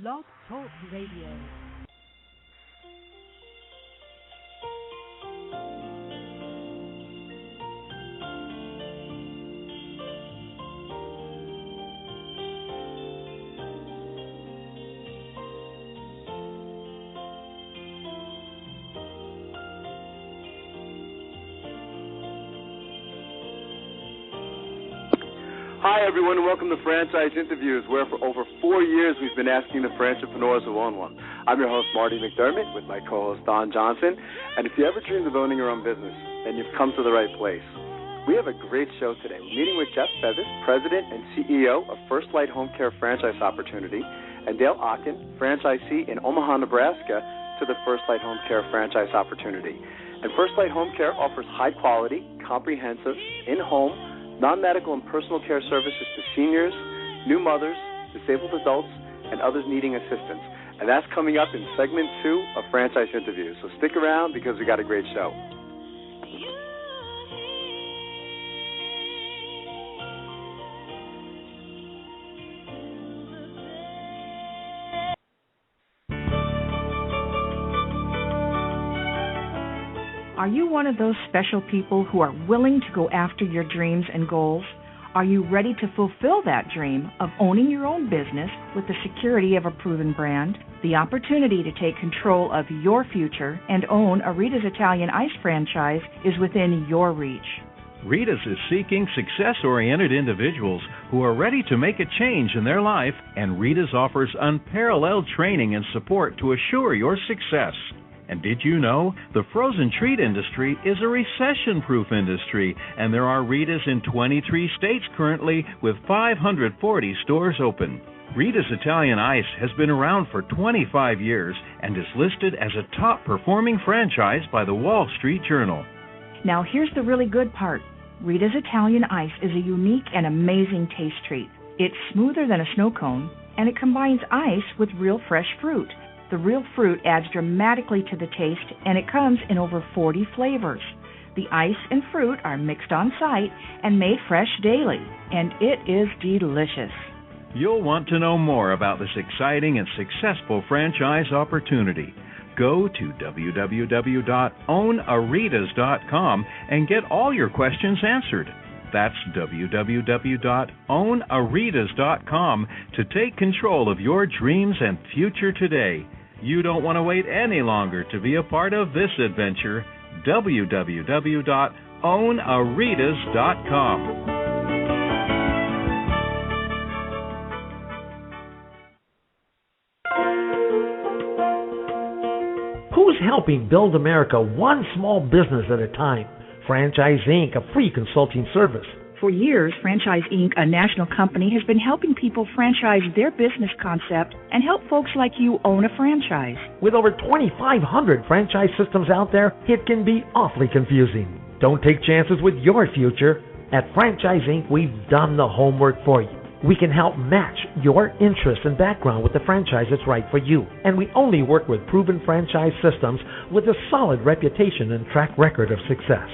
Blog Talk Radio. Hi, everyone, and welcome to Franchise Interviews, where for over 4 years we've been asking the entrepreneurs who own one. I'm your host, Marty McDermott, with my co-host, Don Johnson. And if you ever dreamed of owning your own business, then you've come to the right place. We have a great show today. We're meeting with Jeff Feathers, President and CEO of FirstLight HomeCare Franchise Opportunity, and Dale Ocken, franchisee in Omaha, Nebraska, to the FirstLight HomeCare Franchise Opportunity. And FirstLight HomeCare offers high-quality, comprehensive, in-home, non-medical and personal care services to seniors, new mothers, disabled adults, and others needing assistance. And that's coming up in segment 2 of Franchise Interviews. So stick around because we got a great show. Are you one of those special people who are willing to go after your dreams and goals? Are you ready to fulfill that dream of owning your own business with the security of a proven brand? The opportunity to take control of your future and own a Rita's Italian Ice franchise is within your reach. Rita's is seeking success-oriented individuals who are ready to make a change in their life, and Rita's offers unparalleled training and support to assure your success. And did you know the frozen treat industry is a recession-proof industry, and there are Rita's in 23 states currently with 540 stores open. Rita's Italian Ice has been around for 25 years and is listed as a top-performing franchise by the Wall Street Journal. Now here's the really good part. Rita's Italian Ice is a unique and amazing taste treat. It's smoother than a snow cone, and it combines ice with real fresh fruit. The real fruit adds dramatically to the taste, and it comes in over 40 flavors. The ice and fruit are mixed on site and made fresh daily, and it is delicious. You'll want to know more about this exciting and successful franchise opportunity. Go to www.ownaritas.com and get all your questions answered. That's www.ownaritas.com to take control of your dreams and future today. You don't want to wait any longer to be a part of this adventure. www.ownaritas.com. Who's helping build America one small business at a time? Franchise Inc., a free consulting service. For years, Franchise Inc., a national company, has been helping people franchise their business concept and help folks like you own a franchise. With over 2,500 franchise systems out there, it can be awfully confusing. Don't take chances with your future. At Franchise Inc., we've done the homework for you. We can help match your interests and background with the franchise that's right for you. And we only work with proven franchise systems with a solid reputation and track record of success.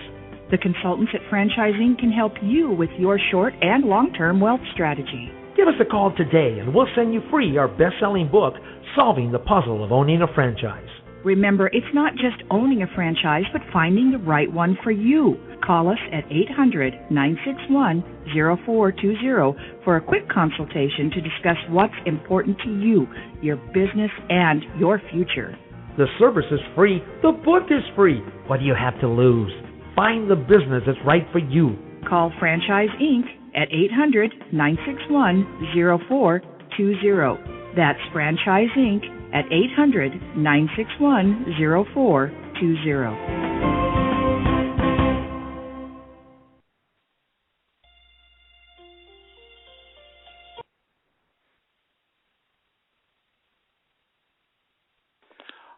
The consultants at Franchise Inc. can help you with your short and long-term wealth strategy. Give us a call today and we'll send you free our best-selling book, Solving the Puzzle of Owning a Franchise. Remember, it's not just owning a franchise, but finding the right one for you. Call us at 800-961-0420 for a quick consultation to discuss what's important to you, your business, and your future. The service is free. The book is free. What do you have to lose? Find the business that's right for you. Call Franchise Inc. at 800-961-0420. That's Franchise Inc. at 800-961-0420.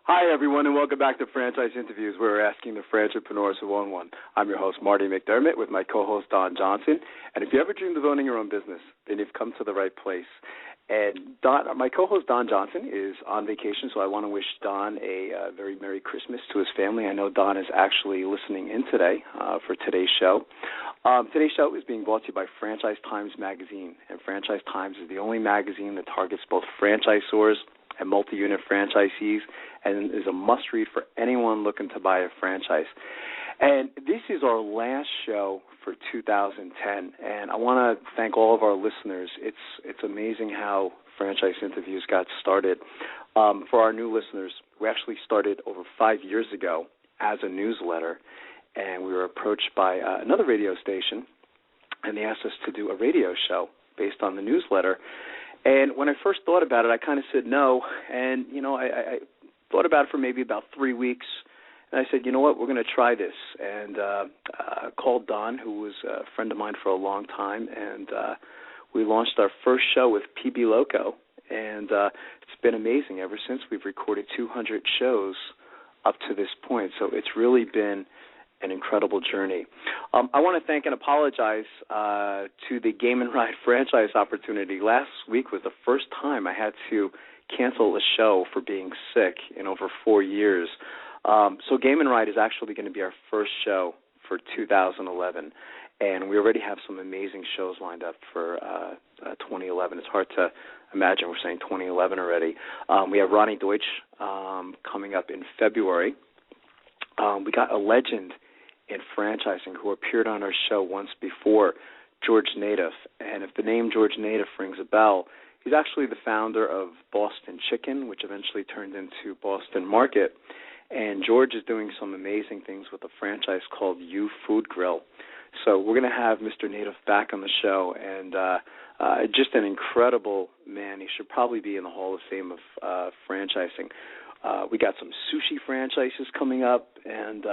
Hi, everyone, and welcome back to Franchise Interviews, where we're asking the entrepreneurs who own one. I'm your host, Marty McDermott, with my co-host, Don Johnson. And if you ever dreamed of owning your own business, then you've come to the right place. And my co-host, Don Johnson, is on vacation, so I want to wish Don a very Merry Christmas to his family. I know Don is actually listening in today for today's show. Today's show is being brought to you by Franchise Times Magazine, and Franchise Times is the only magazine that targets both franchisors and multi-unit franchisees, and is a must-read for anyone looking to buy a franchise. And this is our last show for 2010, and I want to thank all of our listeners. It's amazing how Franchise Interviews got started. For our new listeners, we actually started over 5 years ago as a newsletter, and we were approached by another radio station, and they asked us to do a radio show based on the newsletter. And when I first thought about it, I kind of said no, and, I thought about it for maybe about 3 weeks, and I said, you know what, we're going to try this, and called Don, who was a friend of mine for a long time, and we launched our first show with PB Loco, and it's been amazing ever since. We've recorded 200 shows up to this point, so it's really been an incredible journey. I want to thank and apologize to the Game and Ride franchise opportunity. Last week was the first time I had to cancel a show for being sick in over 4 years. So Game and Ride is actually going to be our first show for 2011, and we already have some amazing shows lined up for 2011. It's hard to imagine we're saying 2011 already. We have Ronnie Deutsch coming up in February. We got a legend in franchising who appeared on our show once before, George Nadeff. And if the name George Nadeff rings a bell, he's actually the founder of Boston Chicken, which eventually turned into Boston Market. And George is doing some amazing things with a franchise called U Food Grill. So we're going to have Mr. Nadeff back on the show, and just an incredible man. He should probably be in the Hall of Fame of franchising. We got some sushi franchises coming up, and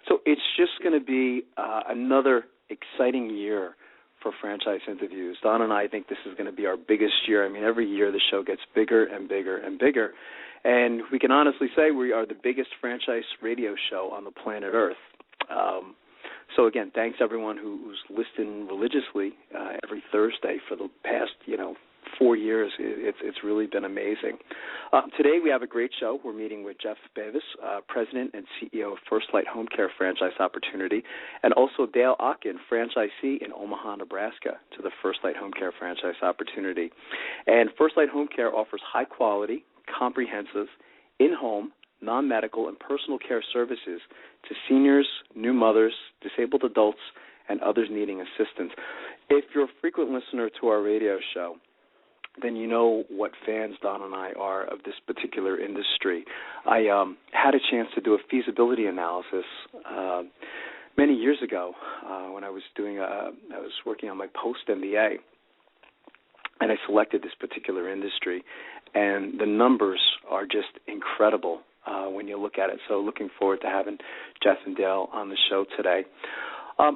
so it's just going to be another exciting year for Franchise Interviews. Don and I think this is going to be our biggest year. I mean, every year the show gets bigger and bigger and bigger, and we can honestly say we are the biggest franchise radio show on the planet Earth. So again, thanks everyone who's listening religiously every Thursday for the past 4 years. It's really been amazing. Today we have a great show. We're meeting with Jeff Bevis, President and CEO of FirstLight HomeCare franchise opportunity, and also Dale Ocken, franchisee in Omaha, Nebraska, to the FirstLight HomeCare franchise opportunity. And FirstLight HomeCare offers high-quality, comprehensive, in-home, non-medical, and personal care services to seniors, new mothers, disabled adults, and others needing assistance. If you're a frequent listener to our radio show, then you know what fans Don and I are of this particular industry. I had a chance to do a feasibility analysis many years ago when I was working on my post-MBA, and I selected this particular industry, and the numbers are just incredible when you look at it. So looking forward to having Jeff and Dale on the show today.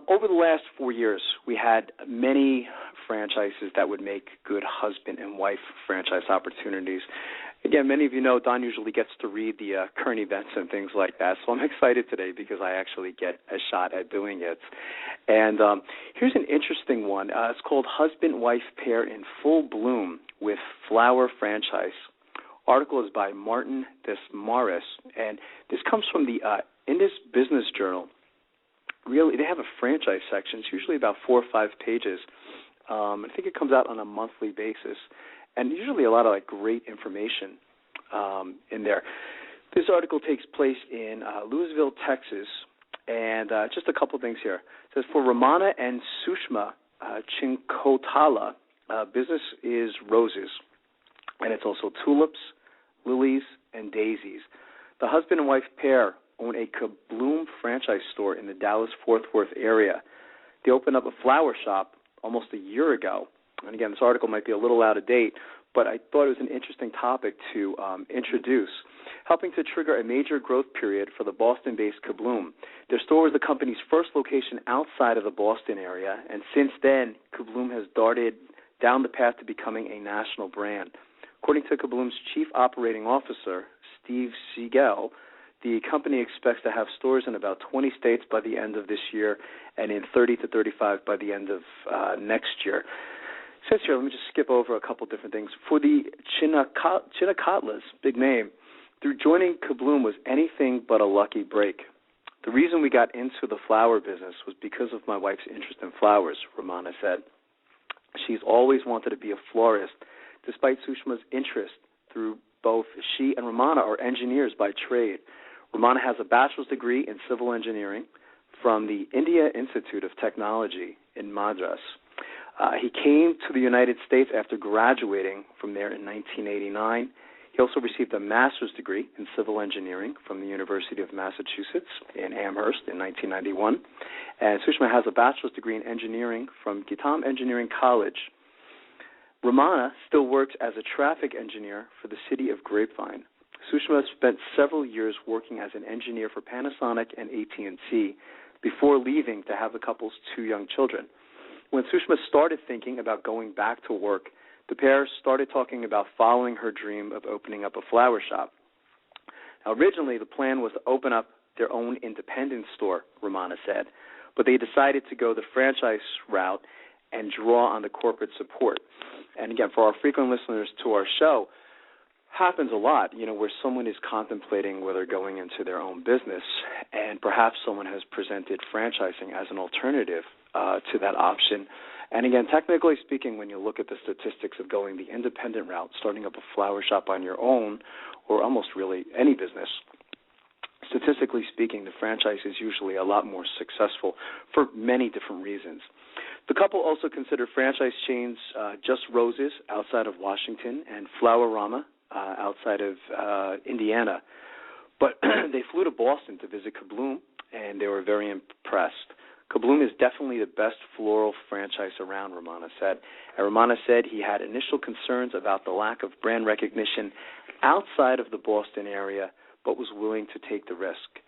Over the last 4 years, we had many franchises that would make good husband and wife franchise opportunities. Again, many of you know Don usually gets to read the current events and things like that, so I'm excited today because I actually get a shot at doing it. And here's an interesting one. It's called Husband-Wife Pair in Full Bloom with Flower Franchise. Article is by Martin Desmarais, and this comes from the Indus Business Journal. Really, they have a franchise section. It's usually about 4 or 5 pages. I think it comes out on a monthly basis, and usually a lot of great information in there. This article takes place in Louisville, Texas, and just a couple things here. It says, for Ramana and Sushma Chinkotala, business is roses, and it's also tulips, lilies, and daisies. The husband and wife pair own a Kabloom franchise store in the Dallas-Fort Worth area. They opened up a flower shop almost a year ago. And again, this article might be a little out of date, but I thought it was an interesting topic to introduce, helping to trigger a major growth period for the Boston-based Kabloom. Their store was the company's first location outside of the Boston area, and since then, Kabloom has darted down the path to becoming a national brand. According to Kabloom's chief operating officer, Steve Siegel, the company expects to have stores in about 20 states by the end of this year and in 30 to 35 by the end of next year. Since here, let me just skip over a couple different things. For the Chinnacatlas, big name, through joining Kabloom was anything but a lucky break. The reason we got into the flower business was because of my wife's interest in flowers, Ramana said. She's always wanted to be a florist, despite Sushma's interest through both she and Romana are engineers by trade. Romana has a bachelor's degree in civil engineering from the India Institute of Technology in Madras. He came to the United States after graduating from there in 1989. He also received a master's degree in civil engineering from the University of Massachusetts in Amherst in 1991. And Sushma has a bachelor's degree in engineering from Gitam Engineering College. Romana still works as a traffic engineer for the city of Grapevine. Sushma spent several years working as an engineer for Panasonic and AT&T before leaving to have the couple's 2 young children. When Sushma started thinking about going back to work, the pair started talking about following her dream of opening up a flower shop. Now, originally, the plan was to open up their own independent store, Romana said, but they decided to go the franchise route and draw on the corporate support. And again, for our frequent listeners to our show, happens a lot, where someone is contemplating whether going into their own business, and perhaps someone has presented franchising as an alternative to that option. And again, technically speaking, when you look at the statistics of going the independent route, starting up a flower shop on your own, or almost really any business, statistically speaking, the franchise is usually a lot more successful for many different reasons. The couple also considered franchise chains Just Roses outside of Washington and Flowerama outside of Indiana. But they flew to Boston to visit Kabloom, and they were very impressed. Kabloom is definitely the best floral franchise around, Romana said. And Romana said he had initial concerns about the lack of brand recognition outside of the Boston area, but was willing to take the risk.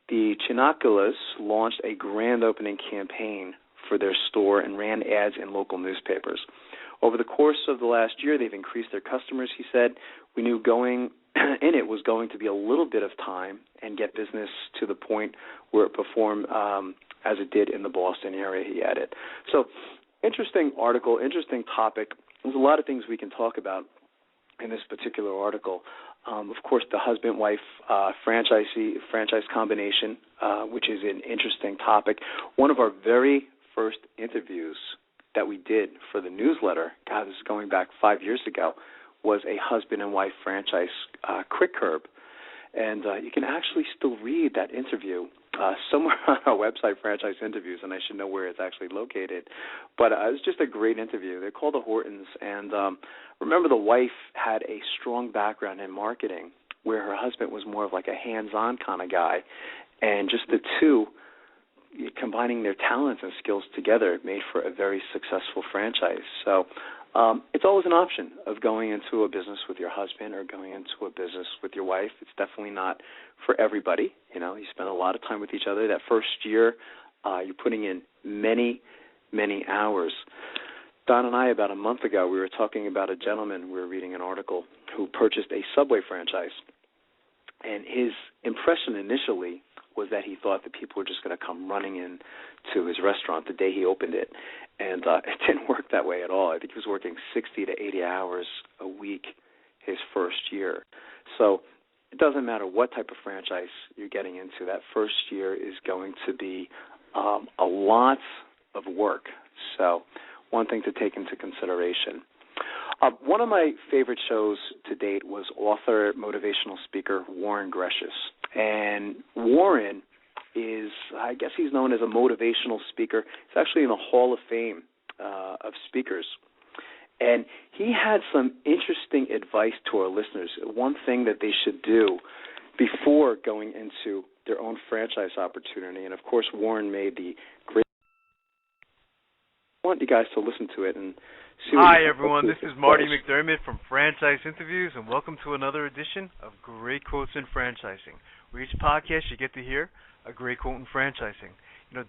The Chinakulas launched a grand opening campaign for their store and ran ads in local newspapers. Over the course of the last year, they've increased their customers, he said. We knew going in it was going to be a little bit of time and get business to the point where it performed as it did in the Boston area, he added. So, interesting article, interesting topic. There's a lot of things we can talk about in this particular article. Of course, the husband-wife franchise combination, which is an interesting topic. One of our very first interviews that we did for the newsletter, God, this is going back 5 years ago, was a husband and wife franchise quick curb. And you can actually still read that interview somewhere on our website, Franchise Interviews, and I should know where it's actually located. But it was just a great interview. They're called the Hortons, and remember the wife had a strong background in marketing where her husband was more of like a hands-on kind of guy, and just the two combining their talents and skills together made for a very successful franchise. So it's always an option of going into a business with your husband or going into a business with your wife. It's definitely not for everybody. You spend a lot of time with each other. That first year, you're putting in many, many hours. Don and I, about a month ago, we were talking about a gentleman, we were reading an article, who purchased a Subway franchise. And his impression initially was that he thought that people were just going to come running in to his restaurant the day he opened it. And it didn't work that way at all. I think he was working 60 to 80 hours a week his first year. So it doesn't matter what type of franchise you're getting into. That first year is going to be a lot of work. So one thing to take into consideration. One of my favorite shows to date was author, motivational speaker Warren Greshus. And Warren is, I guess he's known as a motivational speaker. He's actually in the Hall of Fame of speakers. And he had some interesting advice to our listeners, one thing that they should do before going into their own franchise opportunity. And, of course, Warren made the great... I want you guys to listen to it and see what... Hi, everyone. This is Marty McDermott from Franchise Interviews, and welcome to another edition of Great Quotes in Franchising, where each podcast you get to hear a great quote in franchising.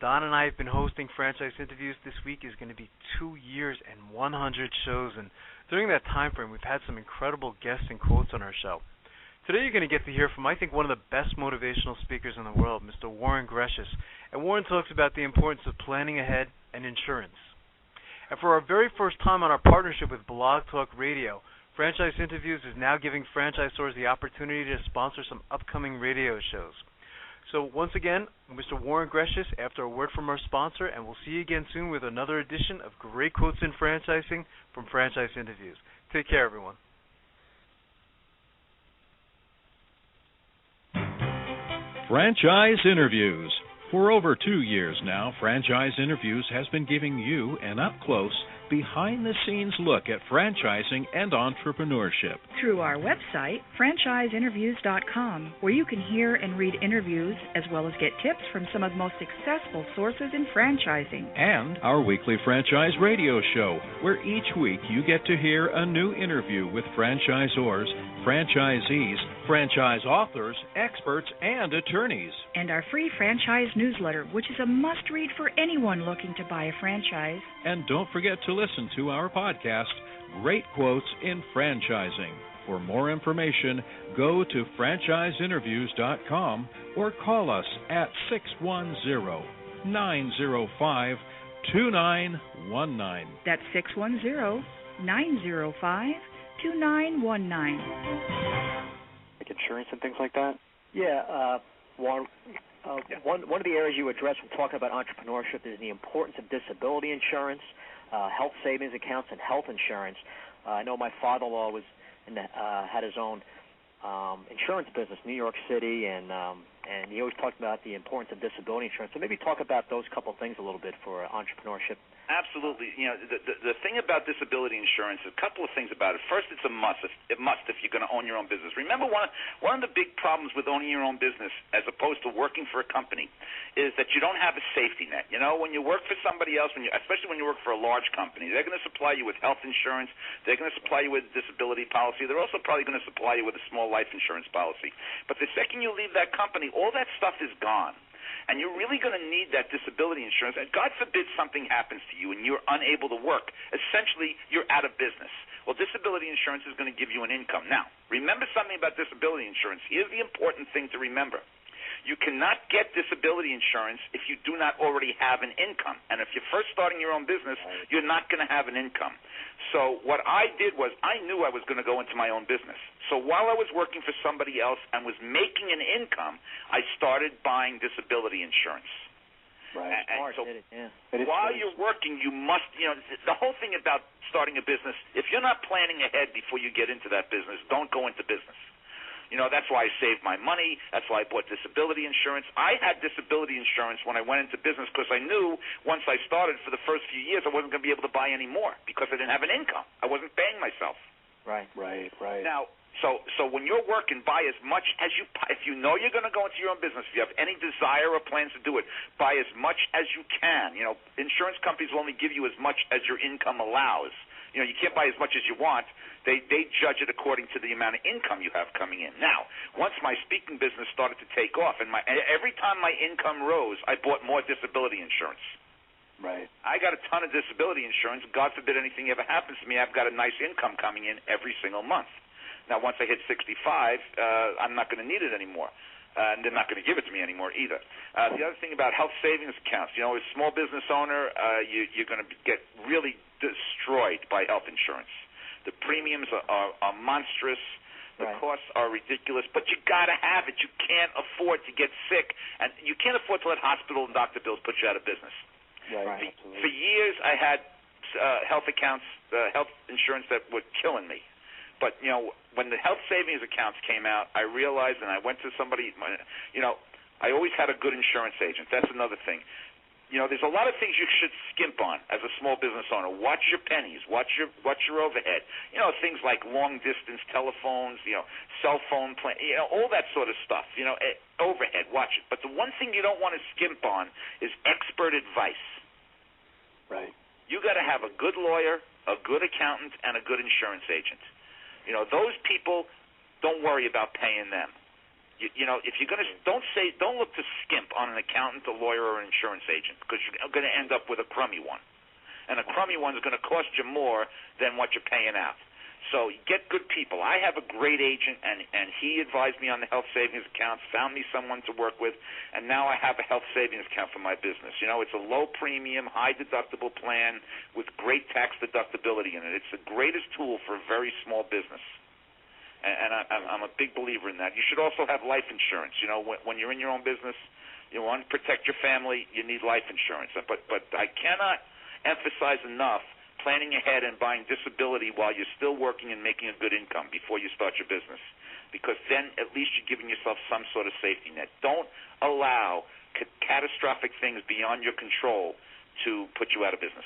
Don and I have been hosting Franchise Interviews. This week is going to be 2 years and 100 shows, and during that time frame, we've had some incredible guests and quotes on our show. Today you're going to get to hear from, I think, one of the best motivational speakers in the world, Mr. Warren Greshus. And Warren talks about the importance of planning ahead and insurance. And for our very first time on our partnership with Blog Talk Radio, Franchise Interviews is now giving franchisors the opportunity to sponsor some upcoming radio shows. So once again, Mr. Warren Greshus, after a word from our sponsor, and we'll see you again soon with another edition of Great Quotes in Franchising from Franchise Interviews. Take care, everyone. Franchise Interviews. For over 2 years now, Franchise Interviews has been giving you an up-close, behind-the-scenes look at franchising and entrepreneurship. Through our website, FranchiseInterviews.com, where you can hear and read interviews as well as get tips from some of the most successful sources in franchising. And our weekly franchise radio show, where each week you get to hear a new interview with franchisors, franchisees, franchise authors, experts, and attorneys. And our free franchise newsletter, which is a must-read for anyone looking to buy a franchise. And don't forget to listen to our podcast, Great Quotes in Franchising. For more information, go to franchiseinterviews.com or call us at 610-905-2919. That's 610-905-2919. Like insurance and things like that? Yeah, Warren. One of the areas you addressed when talking about entrepreneurship is the importance of disability insurance, health savings accounts, and health insurance. I know my father-in-law was had his own insurance business, New York City, and he always talked about the importance of disability insurance. So maybe talk about those couple things a little bit for entrepreneurship. Absolutely. You know, the thing about disability insurance, a couple of things about it. First, it's a must. It must if you're going to own your own business. Remember, one of the big problems with owning your own business as opposed to working for a company is that you don't have a safety net. You know, when you work for somebody else, especially when you work for a large company, they're going to supply you with health insurance. They're going to supply you with disability policy. They're also probably going to supply you with a small life insurance policy. But the second you leave that company, all that stuff is gone. And you're really going to need that disability insurance. And God forbid something happens to you and you're unable to work. Essentially, you're out of business. Well, disability insurance is going to give you an income. Now, remember something about disability insurance. Here's the important thing to remember. You cannot get disability insurance if you do not already have an income. And if you're first starting your own business, you're not going to have an income. So what I did was I knew I was going to go into my own business. So while I was working for somebody else and was making an income, I started buying disability insurance. Right. And so yeah. while you're working, you must, the whole thing about starting a business, if you're not planning ahead before you get into that business, don't go into business. That's why I saved my money. That's why I bought disability insurance. I had disability insurance when I went into business because I knew once I started for the first few years I wasn't going to be able to buy any more because I didn't have an income. I wasn't paying myself. Right. Now, so when you're working, buy as much as you – if you know you're going to go into your own business, if you have any desire or plans to do it, buy as much as you can. Insurance companies will only give you as much as your income allows. You can't buy as much as you want. They judge it according to the amount of income you have coming in. Now, once my speaking business started to take off, and every time my income rose, I bought more disability insurance. Right. I got a ton of disability insurance. God forbid anything ever happens to me, I've got a nice income coming in every single month. Now, once I hit 65, I'm not going to need it anymore. And they're not going to give it to me anymore either. The other thing about health savings accounts, as a small business owner, you're going to get really destroyed by health insurance. The premiums are monstrous. The costs are ridiculous. But you got to have it. You can't afford to get sick. And you can't afford to let hospital and doctor bills put you out of business. Right. For years, I had health accounts, health insurance that were killing me. But, when the health savings accounts came out, I realized, and I went to somebody, I always had a good insurance agent. That's another thing. There's a lot of things you should skimp on as a small business owner. Watch your pennies. Watch your overhead. Things like long-distance telephones, cell phone plan, all that sort of stuff. Overhead, watch it. But the one thing you don't want to skimp on is expert advice. Right. You got to have a good lawyer, a good accountant, and a good insurance agent. Those people, don't worry about paying them. If you're going to, don't look to skimp on an accountant, a lawyer, or an insurance agent because you're going to end up with a crummy one. And a crummy one is going to cost you more than what you're paying out. So get good people. I have a great agent, and he advised me on the health savings accounts, found me someone to work with, and now I have a health savings account for my business. It's a low-premium, high-deductible plan with great tax deductibility in it. It's the greatest tool for a very small business. And I'm a big believer in that. You should also have life insurance. When you're in your own business, you want to protect your family, you need life insurance. But I cannot emphasize enough planning ahead and buying disability while you're still working and making a good income before you start your business. because then at least you're giving yourself some sort of safety net. Don't allow catastrophic things beyond your control to put you out of business.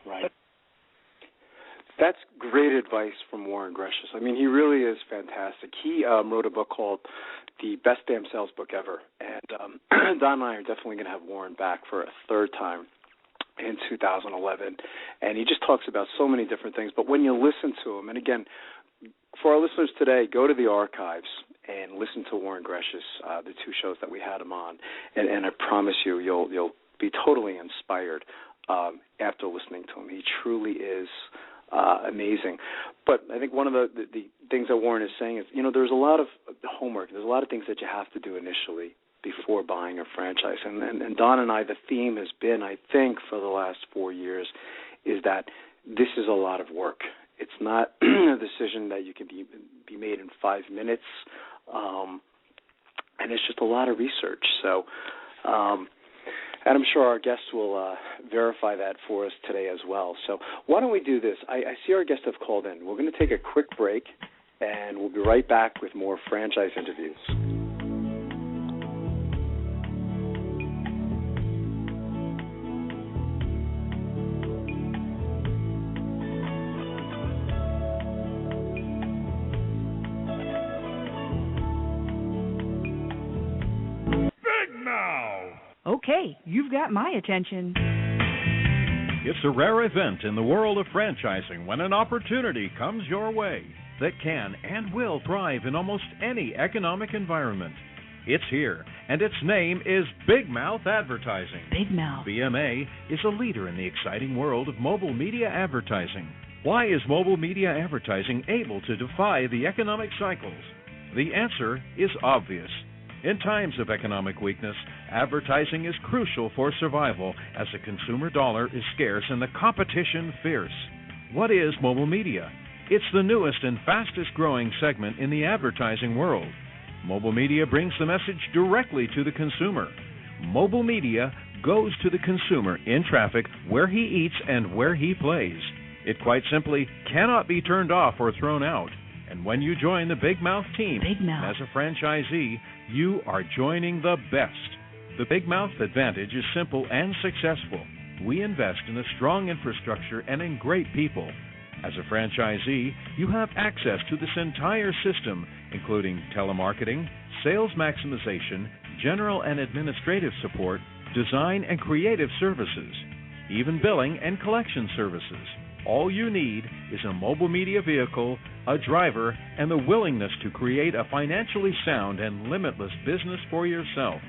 Right. That's great advice from Warren Gresham. I mean, he really is fantastic. He wrote a book called The Best Damn Sales Book Ever, and Don and I are definitely going to have Warren back for a third time in 2011, and he just talks about so many different things. But when you listen to him, and again, for our listeners today, go to the archives and listen to Warren Gresham's the two shows that we had him on, and I promise you'll be totally inspired after listening to him. He truly is amazing. But I think one of the things that Warren is saying is, there's a lot of homework. There's a lot of things that you have to do initially before buying a franchise. And Don and I, the theme has been, I think, for the last 4 years, is that this is a lot of work. It's not a decision that you can be made in 5 minutes, and it's just a lot of research. So, and I'm sure our guests will verify that for us today as well. So why don't we do this? I see our guests have called in. We're going to take a quick break, and we'll be right back with more franchise interviews. Okay, you've got my attention. It's a rare event in the world of franchising when an opportunity comes your way that can and will thrive in almost any economic environment. It's here, and its name is Big Mouth Advertising. Big Mouth. BMA is a leader in the exciting world of mobile media advertising. Why is mobile media advertising able to defy the economic cycles? The answer is obvious. In times of economic weakness, advertising is crucial for survival as the consumer dollar is scarce and the competition fierce. What is mobile media? It's the newest and fastest growing segment in the advertising world. Mobile media brings the message directly to the consumer. Mobile media goes to the consumer in traffic, where he eats and where he plays. It quite simply cannot be turned off or thrown out. And when you join the Big Mouth team as a franchisee, you are joining the best. The Big Mouth advantage is simple and successful. We invest in a strong infrastructure and in great people. As a franchisee, you have access to this entire system, including telemarketing, sales maximization, general and administrative support, design and creative services, even billing and collection services. All you need is a mobile media vehicle, a driver, and the willingness to create a financially sound and limitless business for yourself.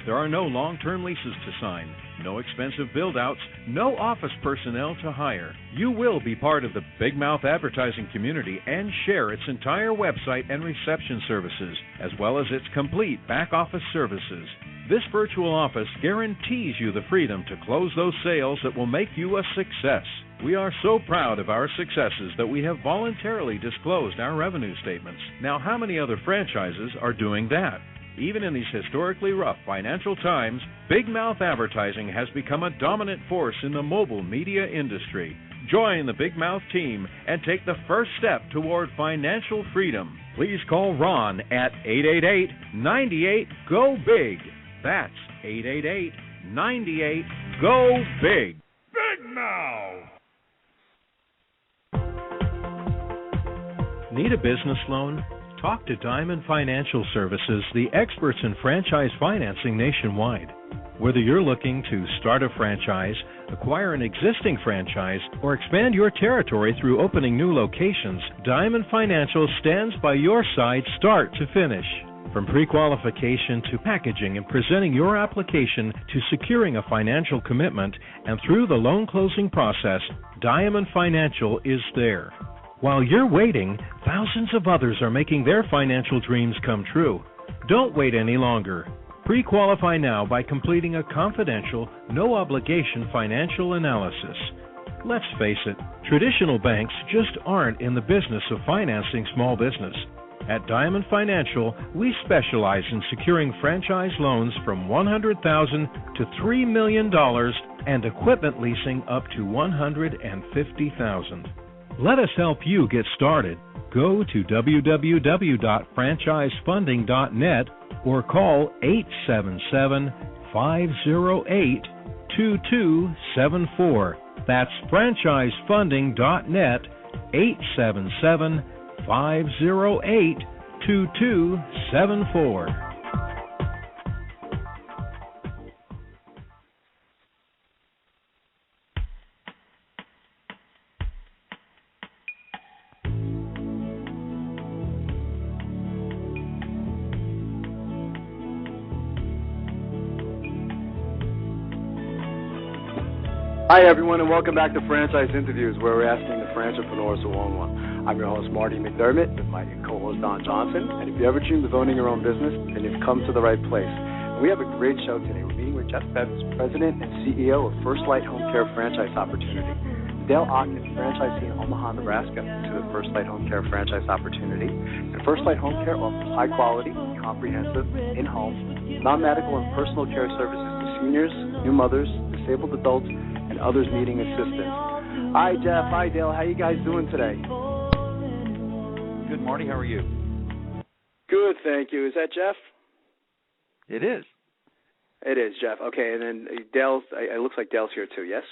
There are no long-term leases to sign, no expensive build-outs, no office personnel to hire. You will be part of the Big Mouth advertising community and share its entire website and reception services, as well as its complete back-office services. This virtual office guarantees you the freedom to close those sales that will make you a success. We are so proud of our successes that we have voluntarily disclosed our revenue statements. Now, how many other franchises are doing that? Even in these historically rough financial times, Big Mouth Advertising has become a dominant force in the mobile media industry. Join the Big Mouth team and take the first step toward financial freedom. Please call Ron at 888-98-GO-BIG. That's 888-98-GO-BIG. Big Mouth! Need a business loan? Talk to Diamond Financial Services, the experts in franchise financing nationwide. Whether you're looking to start a franchise, acquire an existing franchise, or expand your territory through opening new locations, Diamond Financial stands by your side start to finish. From pre-qualification to packaging and presenting your application to securing a financial commitment, and through the loan closing process, Diamond Financial is there. While you're waiting, thousands of others are making their financial dreams come true. Don't wait any longer. Pre-qualify now by completing a confidential, no-obligation financial analysis. Let's face it, traditional banks just aren't in the business of financing small business. At Diamond Financial, we specialize in securing franchise loans from $100,000 to $3 million and equipment leasing up to $150,000. Let us help you get started. Go to www.franchisefunding.net or call 877-508-2274. That's franchisefunding.net, 877-508-2274. Hi, everyone, and welcome back to Franchise Interviews, where we're asking the entrepreneurs who own one. I'm your host, Marty McDermott, with my co-host, Don Johnson. And if you ever dreamed of owning your own business, then you've come to the right place. And we have a great show today. We're meeting with Jeff Betts, President and CEO of FirstLight HomeCare Franchise Opportunity. Dale Ocken, franchisee in Omaha, Nebraska, to the FirstLight HomeCare Franchise Opportunity. And FirstLight HomeCare offers high-quality, comprehensive, in-home, non-medical, and personal care services to seniors, new mothers, disabled adults, and others needing assistance. Hi, Jeff. Hi, Dale. How you guys doing today? Good, Marty. How are you? Good, thank you. Is that Jeff? It is. It is, Jeff. Okay, and then Dale's, it looks like Dale's here too, yes?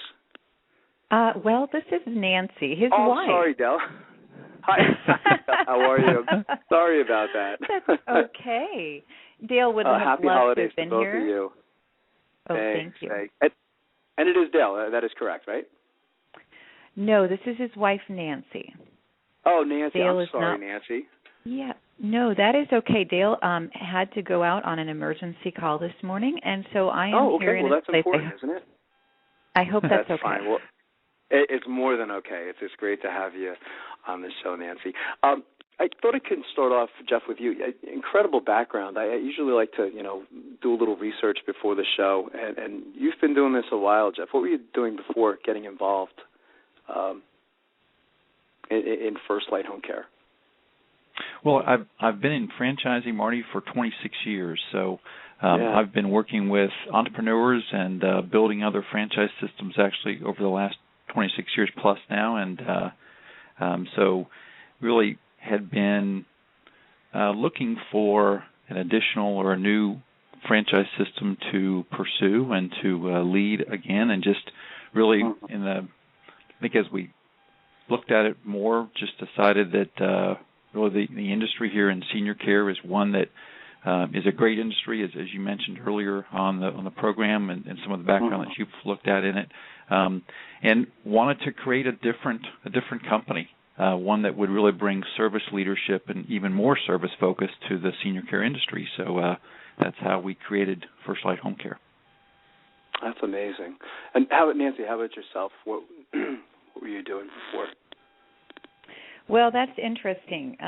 Well, this is Nancy, his wife. Oh, sorry, Dale. Hi. How are you? Sorry about that. That's okay. Dale would have happy loved holidays to have to been both here. of you. Oh, Thanks, thank you. And it is Dale. That is correct, right? No, this is his wife, Nancy. Oh, Nancy. Dale I'm is sorry, not... Nancy. Yeah. No, that is okay. Dale had to go out on an emergency call this morning, and so I am here in that's his place. important, isn't it? I hope that's okay. Fine. Well, it's more than okay. It's just great to have you on the show, Nancy. I thought I could start off, Jeff, with you. Incredible background. I usually like to, do a little research before the show, and you've been doing this a while, Jeff. What were you doing before getting involved in FirstLight HomeCare? Well, I've been in franchising, Marty, for 26 years. So I've been working with entrepreneurs and building other franchise systems actually over the last 26 years plus now, and so really had been looking for an additional or a new franchise system to pursue and to lead again, and just really I think as we looked at it more, just decided that really the industry here in senior care is one that is a great industry, as you mentioned earlier on the program, and some of the background that you've looked at in it, and wanted to create a different company. One that would really bring service leadership and even more service focus to the senior care industry. So that's how we created FirstLight HomeCare. That's amazing. And Nancy, how about yourself? What were you doing before? Well, that's interesting.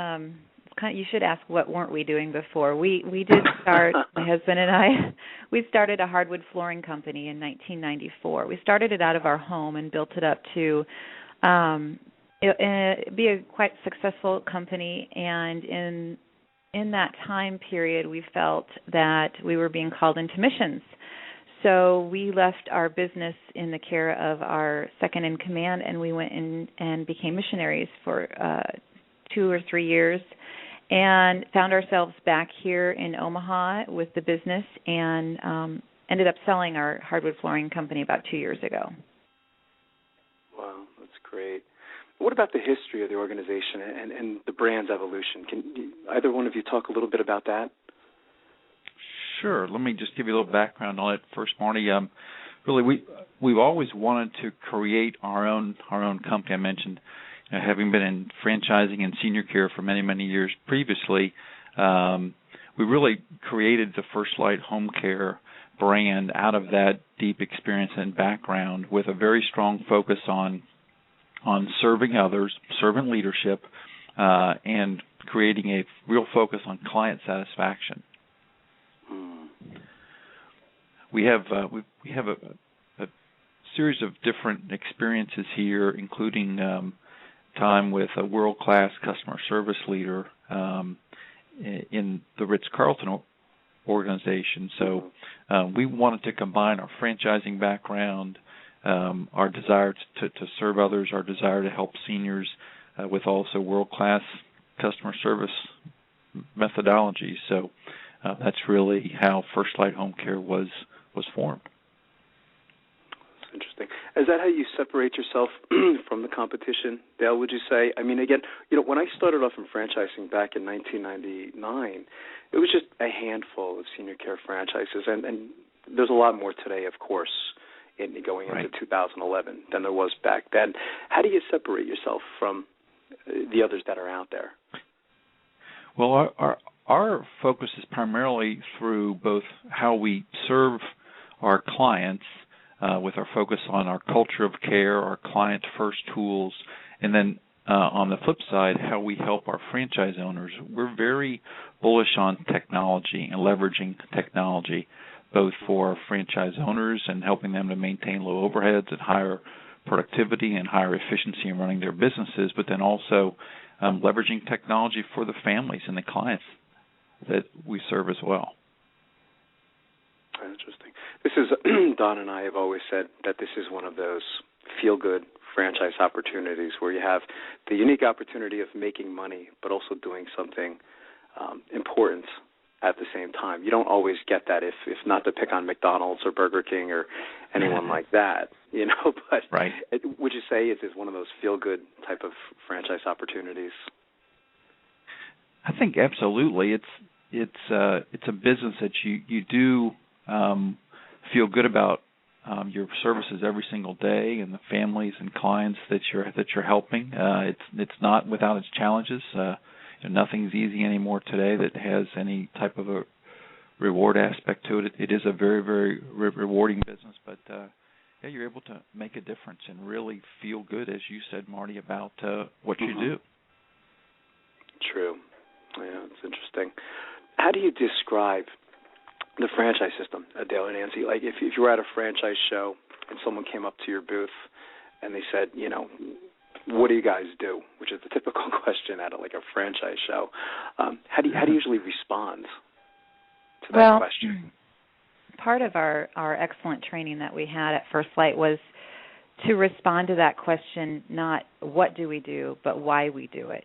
You should ask what weren't we doing before. We did start, my husband and I, we started a hardwood flooring company in 1994. We started it out of our home and built it up to be a quite successful company, and in that time period we felt that we were being called into missions. So we left our business in the care of our second in command, and we went in and became missionaries for 2 or 3 years, and found ourselves back here in Omaha with the business, and ended up selling our hardwood flooring company about 2 years ago. Wow, that's great. What about the history of the organization and the brand's evolution? Can either one of you talk a little bit about that? Sure. Let me just give you a little background on it first, Marty. Really, we've always wanted to create our own company. I mentioned having been in franchising and senior care for many, many years previously. We really created the FirstLight HomeCare brand out of that deep experience and background, with a very strong focus on serving others, servant leadership, and creating a real focus on client satisfaction. We have a series of different experiences here, including time with a world-class customer service leader in the Ritz-Carlton organization. So we wanted to combine our franchising background, our desire to serve others, our desire to help seniors, with also world-class customer service methodology. So that's really how FirstLight HomeCare was formed. That's interesting. Is that how you separate yourself from the competition, Dale, would you say? I mean, again, when I started off in franchising back in 1999, it was just a handful of senior care franchises, and there's a lot more today, of course, going into 2011 than there was back then. How do you separate yourself from the others that are out there? Well, our focus is primarily through both how we serve our clients with our focus on our culture of care, our client-first tools, and then on the flip side, how we help our franchise owners. We're very bullish on technology and leveraging technology, both for franchise owners and helping them to maintain low overheads and higher productivity and higher efficiency in running their businesses, but then also leveraging technology for the families and the clients that we serve as well. Interesting. This is Don and I have always said that this is one of those feel-good franchise opportunities where you have the unique opportunity of making money, but also doing something important at the same time. You don't always get that, if not to pick on McDonald's or Burger King or anyone like that, But right. Would you say it is one of those feel-good type of franchise opportunities? I think absolutely. It's a business that you do feel good about your services every single day, and the families and clients that you're helping. It's not without its challenges. Nothing's easy anymore today that has any type of a reward aspect to it. It is a very, very rewarding business, but you're able to make a difference and really feel good, as you said, Marty, about what you do. True. Yeah, it's interesting. How do you describe the franchise system, Dale and Nancy? Like if you were at a franchise show and someone came up to your booth and they said, what do you guys do? Which is the typical question at a franchise show. How do you usually respond to that question? Part of our excellent training that we had at FirstLight was to respond to that question, not what do we do, but why we do it.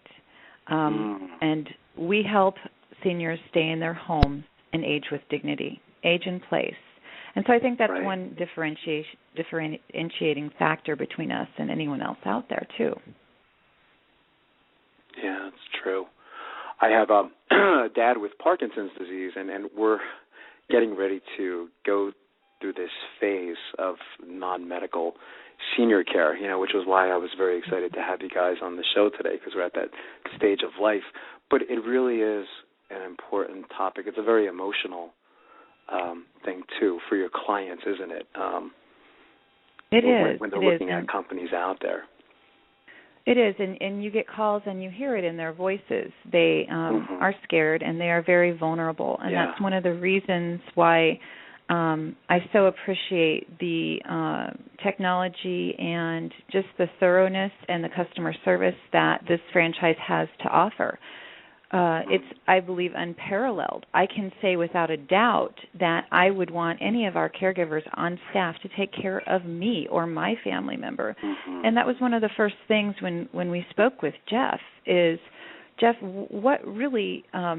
And we help seniors stay in their homes and age with dignity, age in place. And so I think that's one differentiating factor between us and anyone else out there, too. Yeah, that's true. I have a dad with Parkinson's disease, and we're getting ready to go through this phase of non-medical senior care, which was why I was very excited to have you guys on the show today, because we're at that stage of life. But it really is an important topic. It's a very emotional thing, too, for your clients, isn't it? It is. When they're looking at companies out there. It is, and you get calls and you hear it in their voices. They are scared and they are very vulnerable, and that's one of the reasons why I so appreciate the technology and just the thoroughness and the customer service that this franchise has to offer. It's, I believe, unparalleled. I can say without a doubt that I would want any of our caregivers on staff to take care of me or my family member. And that was one of the first things when we spoke with Jeff is, Jeff, what really, how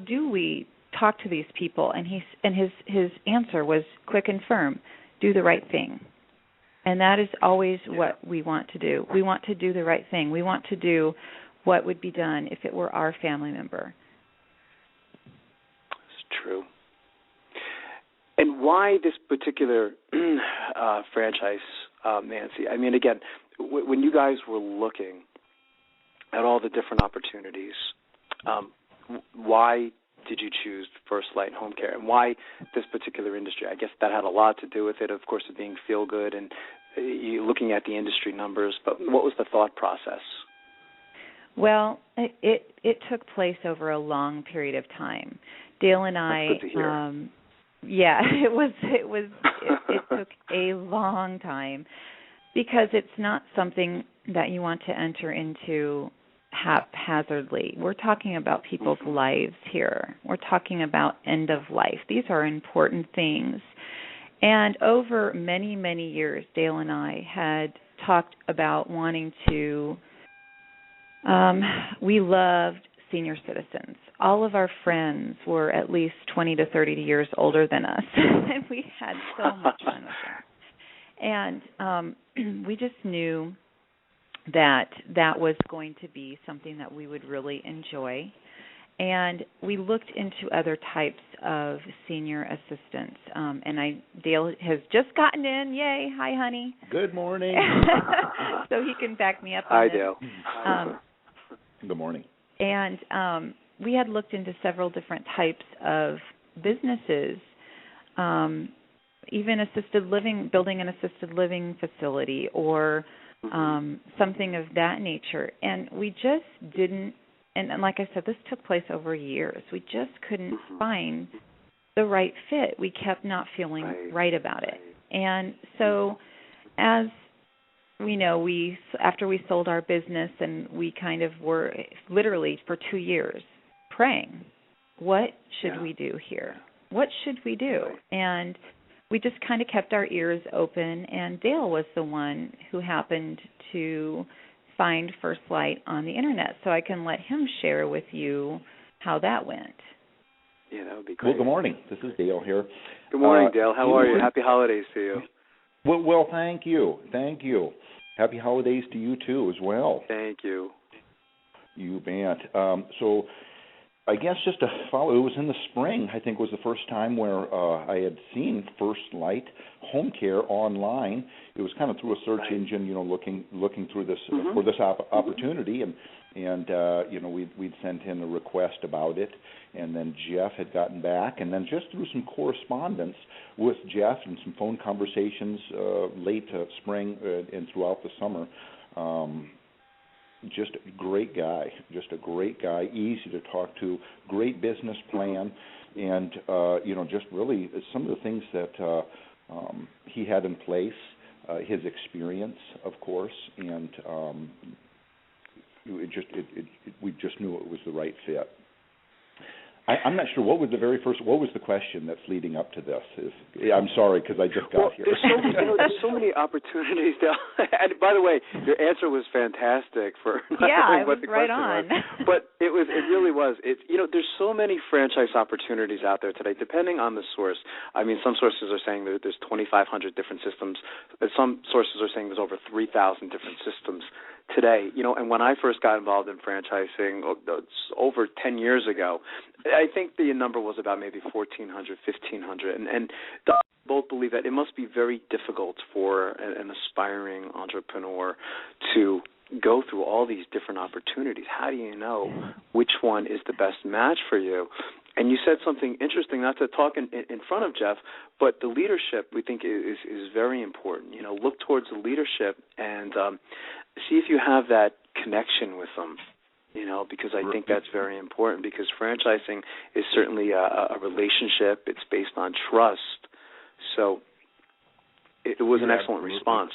do we talk to these people? And his answer was quick and firm: do the right thing. And that is always what we want to do. We want to do the right thing. We want to do what would be done if it were our family member. It's true. And why this particular franchise, Nancy? I mean, again, when you guys were looking at all the different opportunities, why did you choose FirstLight HomeCare, and why this particular industry? I guess that had a lot to do with it, of course, of being feel-good and you looking at the industry numbers, but what was the thought process? Well, it took place over a long period of time. Dale and I, that's good to hear. it took a long time, because it's not something that you want to enter into haphazardly. We're talking about people's lives here. We're talking about end of life. These are important things. And over many, many years, Dale and I had talked about wanting to We loved senior citizens. All of our friends were at least 20 to 30 years older than us, and we had so much fun with them. And we just knew that was going to be something that we would really enjoy. And we looked into other types of senior assistants. And Dale has just gotten in. Yay. Hi, honey. Good morning. So he can back me up on this. Hi, Dale. Good morning. And we had looked into several different types of businesses, even assisted living, building an assisted living facility or something of that nature. And we just didn't, and like I said, this took place over years. We just couldn't find the right fit. We kept not feeling right about it. And so as we know, after we sold our business, and we kind of were literally for 2 years praying, what should we do here? What should we do? And we just kind of kept our ears open, and Dale was the one who happened to find FirstLight on the Internet, so I can let him share with you how that went. Yeah, that would be great. Well, good morning. This is Dale here. Good morning, Dale. How are you? Happy holidays to you. Well, thank you. Thank you. Happy holidays to you, too, as well. Thank you. You bet. So I guess just to follow, it was in the spring, I think, was the first time where I had seen FirstLight HomeCare online. It was kind of through a search engine, looking through this for this opportunity, and we'd sent in a request about it, and then Jeff had gotten back, and then just through some correspondence with Jeff and some phone conversations late spring and throughout the summer. Just a great guy, easy to talk to, great business plan, and just really some of the things that he had in place, his experience, of course, and we just knew it was the right fit. I'm not sure what was the question that's leading up to this? I'm sorry, because I just got here. There's so many opportunities. And by the way, your answer was fantastic for not knowing what the right question on. was. But it really was. There's so many franchise opportunities out there today, depending on the source. I mean, some sources are saying that there's 2,500 different systems. Some sources are saying there's over 3,000 different systems today. And when I first got involved in franchising over 10 years ago, I think the number was about maybe 1,400, 1,500. And both believe that it must be very difficult for an aspiring entrepreneur to go through all these different opportunities. How do you know which one is the best match for you? And you said something interesting, not to talk in front of Jeff, but the leadership we think is very important. Look towards the leadership and see if you have that connection with them, because I think that's very important, because franchising is certainly a relationship. It's based on trust. So it was an excellent response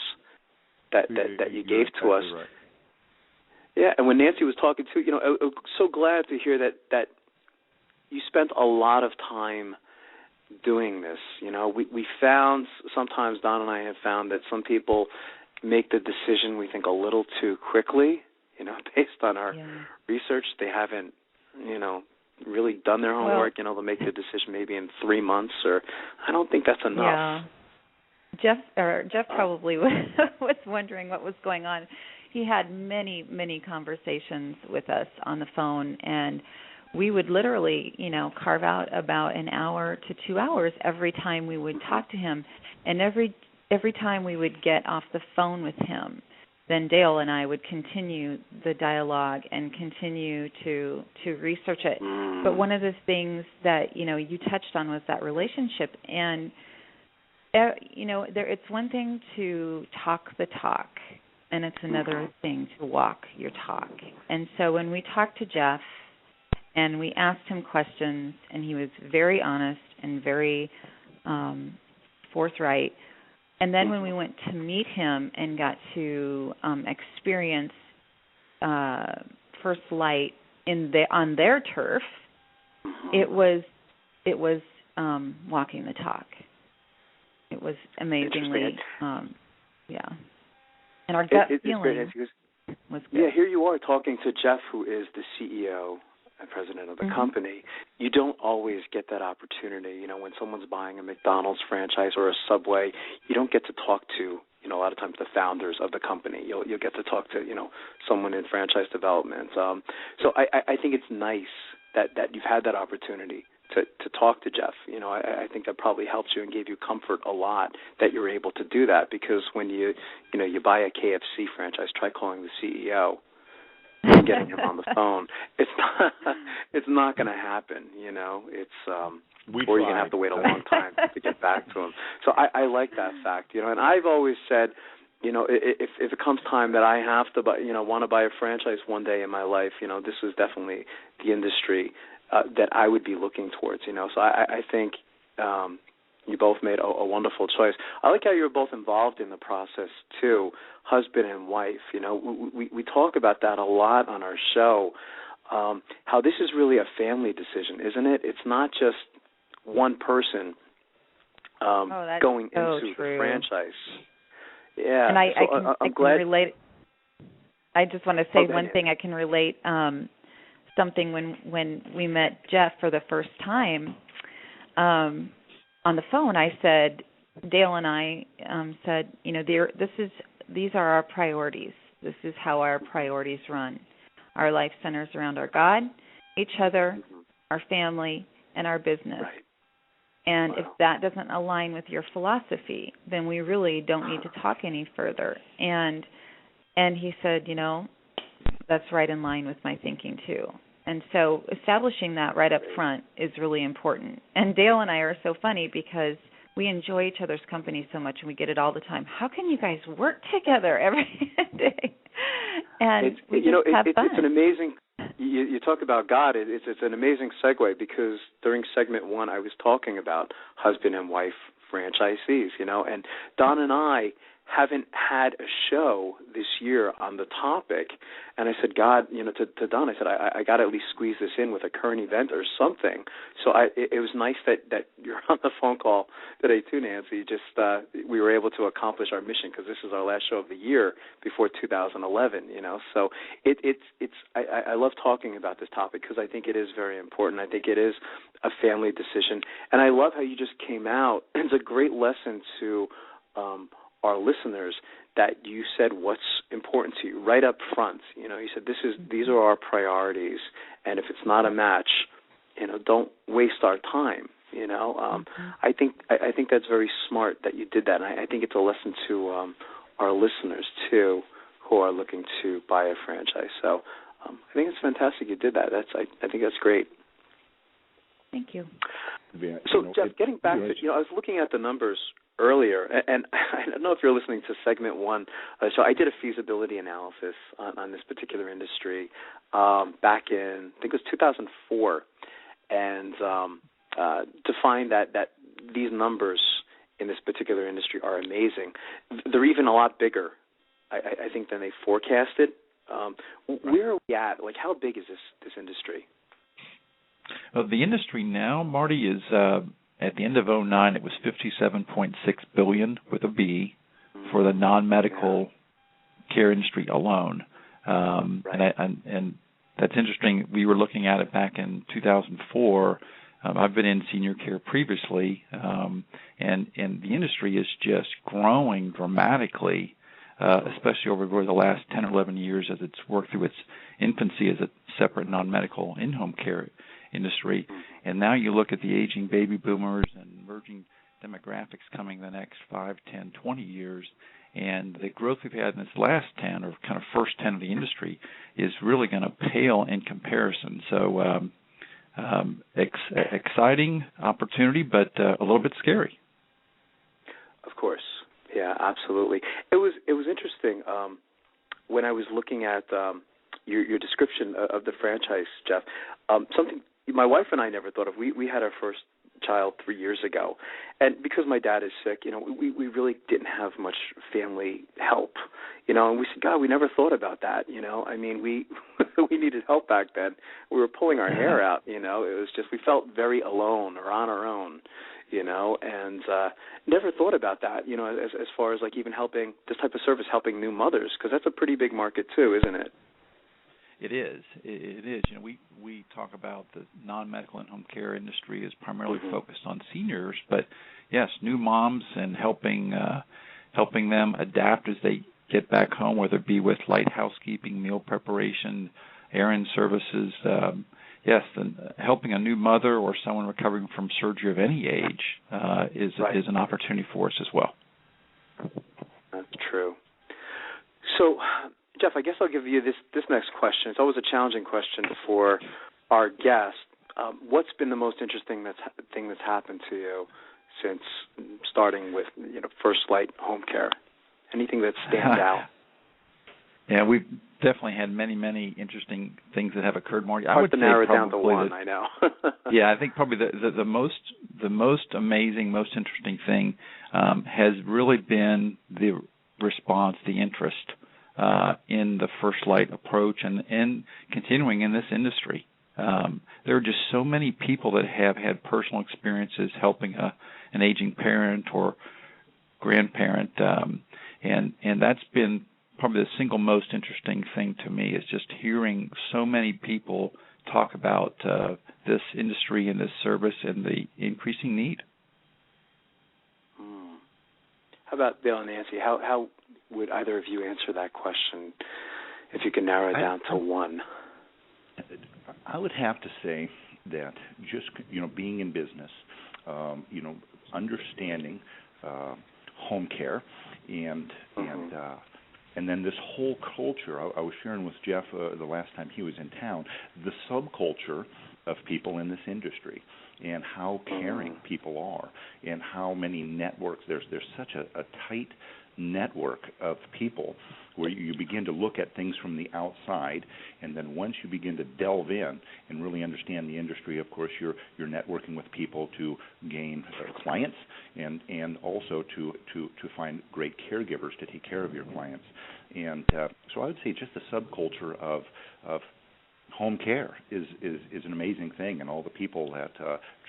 that you gave to us. Right. Yeah, and when Nancy was talking too, I was so glad to hear that you spent a lot of time doing this. We found, sometimes Don and I have found that some people make the decision, we think, a little too quickly, based on our research. They haven't, really done their homework. They'll make the decision maybe in 3 months, or I don't think that's enough. Yeah. Jeff probably was wondering what was going on. He had many, many conversations with us on the phone, and we would literally, carve out about an hour to 2 hours every time we would talk to him. And every time we would get off the phone with him, then Dale and I would continue the dialogue and continue to research it. But one of the things that, you touched on was that relationship. And, it's one thing to talk the talk, and it's another thing to walk your talk. And so when we talked to Jeff and we asked him questions, and he was very honest and very forthright. And then when we went to meet him and got to experience FirstLight on their turf, it was walking the talk. It was amazingly, And our gut feeling. was good. Yeah, here you are talking to Jeff, who is the CEO and president of the company. You don't always get that opportunity. When someone's buying a McDonald's franchise or a Subway, you don't get to talk to, a lot of times the founders of the company. You'll get to talk to, someone in franchise development. So I think it's nice that you've had that opportunity to talk to Jeff. I think that probably helped you and gave you comfort a lot that you're able to do that, because when you buy a KFC franchise, try calling the CEO and getting him on the phone. It's not going to happen. It's or you're going to have to wait a long time to get back to him. So I like that fact. And I've always said, if it comes time that I have to want to buy a franchise one day in my life, this is definitely the industry that I would be looking towards. So I think you both made a wonderful choice. I like how you're both involved in the process too, husband and wife. We talk about that a lot on our show, how this is really a family decision, isn't it? It's not just one person going into the franchise. Yeah, and I'm glad. Can relate. I just want to say one thing. I can relate something when we met Jeff for the first time on the phone. I said, Dale and I said, these are our priorities. This is how our priorities run. Our life centers around our God, each other, our family, and our business. Right. And if that doesn't align with your philosophy, then we really don't need to talk any further. And he said, that's right in line with my thinking too. And so establishing that right up front is really important. And Dale and I are so funny because we enjoy each other's company so much, and we get it all the time. How can you guys work together every day? And we just have fun. It's an amazing. You talk about God. It's an amazing segue, because during segment 1 I was talking about husband and wife franchisees, and Don and I haven't had a show this year on the topic, and I said, God, to Don, I said, I got to at least squeeze this in with a current event or something. So it was nice that you're on the phone call today too, Nancy. Just we were able to accomplish our mission, because this is our last show of the year before 2011. So I love talking about this topic, because I think it is very important. I think it is a family decision, and I love how you just came out. It's a great lesson to our listeners that you said what's important to you right up front. You said these are our priorities, and if it's not a match, don't waste our time. I think that's very smart that you did that, and I think it's a lesson to our listeners too, who are looking to buy a franchise. So I think it's fantastic you did that. I think that's great. Thank you. So Jeff, getting back to I was looking at the numbers earlier, and I don't know if you're listening to segment 1. So I did a feasibility analysis on this particular industry back in, I think it was 2004, and to find that these numbers in this particular industry are amazing. They're even a lot bigger, I think, than they forecasted. Where are we at? Like, how big is this industry? The industry now, Marty, is at the end of 2009, it was $57.6 billion with a B for the non-medical care industry alone. Right. And that's interesting. We were looking at it back in 2004. I've been in senior care previously, and the industry is just growing dramatically, especially over the last 10 or 11 years as it's worked through its infancy as a separate non-medical in-home care industry. And now you look at the aging baby boomers and emerging demographics coming the next 5, 10, 20 years, and the growth we've had in this last 10, or kind of first 10 of the industry, is really going to pale in comparison. So exciting opportunity, but a little bit scary. Of course. Yeah, absolutely. It was interesting when I was looking at your description of the franchise, Jeff. Something my wife and I never thought of. We had our first child 3 years ago, and because my dad is sick, we really didn't have much family help, and we said, God, we never thought about that, I mean, we needed help back then. We were pulling our hair out, it was just, we felt very alone or on our own, and never thought about that, as far as like even helping this type of service, helping new mothers, because that's a pretty big market too, isn't it? It is. It is. We talk about the non-medical and home care industry is primarily focused on seniors, but yes, new moms and helping them adapt as they get back home, whether it be with light housekeeping, meal preparation, errand services. Yes, helping a new mother or someone recovering from surgery of any age is an opportunity for us as well. That's true. So, Jeff, I guess I'll give you this next question. It's always a challenging question for our guest. What's been the most interesting thing that's happened to you since starting with FirstLight HomeCare? Anything that stands out? Yeah, we've definitely had many interesting things that have occurred, Marty. I would say narrow it down to one. I know. Yeah, I think probably the most amazing, most interesting thing has really been the response, the interest in the FirstLight approach and continuing in this industry. There are just so many people that have had personal experiences helping an aging parent or grandparent, and that's been probably the single most interesting thing to me, is just hearing so many people talk about this industry and this service and the increasing need. How about Bill and Nancy? How would either of you answer that question if you can narrow it down to one? I would have to say that just being in business, understanding home care and then this whole culture. I was sharing with Jeff the last time he was in town, the subculture of people in this industry and how caring people are and how many networks. There's such a tight network of people where you begin to look at things from the outside, and then once you begin to delve in and really understand the industry, of course, you're networking with people to gain clients and also to find great caregivers to take care of your clients. And so I would say just the subculture of home care is an amazing thing, and all the people that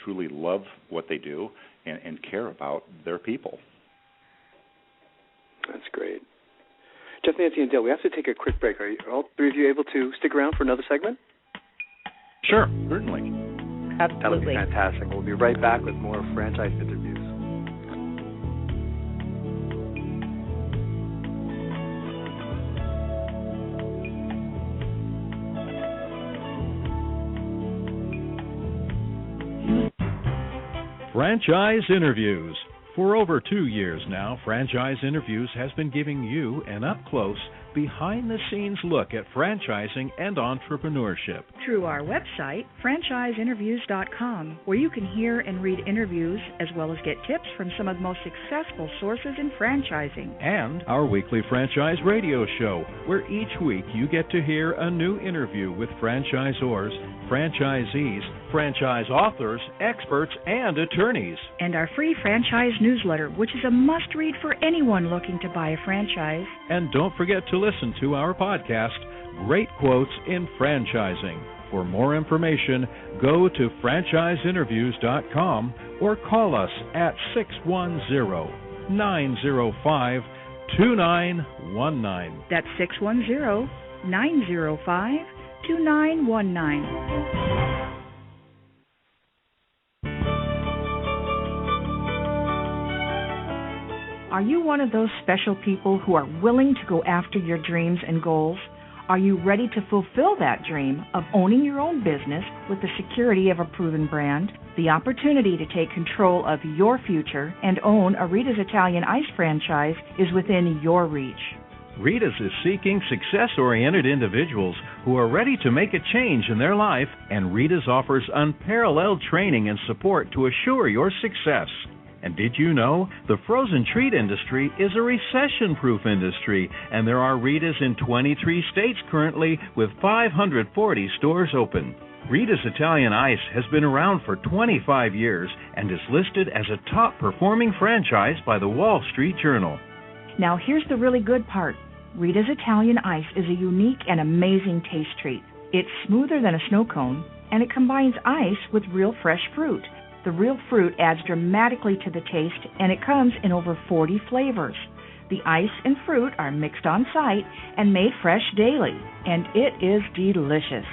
truly love what they do and care about their people. That's great. Jeff, Nancy, and Dale, we have to take a quick break. Are all three of you able to stick around for another segment? Sure, certainly. Absolutely. That would be fantastic. We'll be right back with more franchise interviews. Franchise Interviews. For over 2 years now, Franchise Interviews has been giving you an up-close, behind-the-scenes look at franchising and entrepreneurship. Through our website, franchiseinterviews.com, where you can hear and read interviews as well as get tips from some of the most successful sources in franchising. And our weekly franchise radio show, where each week you get to hear a new interview with franchisors, franchisees, franchise authors, experts, and attorneys. And our free franchise newsletter, which is a must-read for anyone looking to buy a franchise. And don't forget to listen to our podcast, Great Quotes in Franchising. For more information, go to franchiseinterviews.com or call us at 610-905-2919. That's 610-905-2919. Are you one of those special people who are willing to go after your dreams and goals? Are you ready to fulfill that dream of owning your own business with the security of a proven brand? The opportunity to take control of your future and own a Rita's Italian Ice franchise is within your reach. Rita's is seeking success-oriented individuals who are ready to make a change in their life, and Rita's offers unparalleled training and support to assure your success. And did you know the frozen treat industry is a recession-proof industry, and there are Rita's in 23 states currently with 540 stores open. Rita's Italian Ice has been around for 25 years and is listed as a top-performing franchise by the Wall Street Journal. Now here's the really good part. Rita's Italian Ice is a unique and amazing taste treat. It's smoother than a snow cone, and it combines ice with real fresh fruit. The real fruit adds dramatically to the taste, and it comes in over 40 flavors. The ice and fruit are mixed on site and made fresh daily, and it is delicious.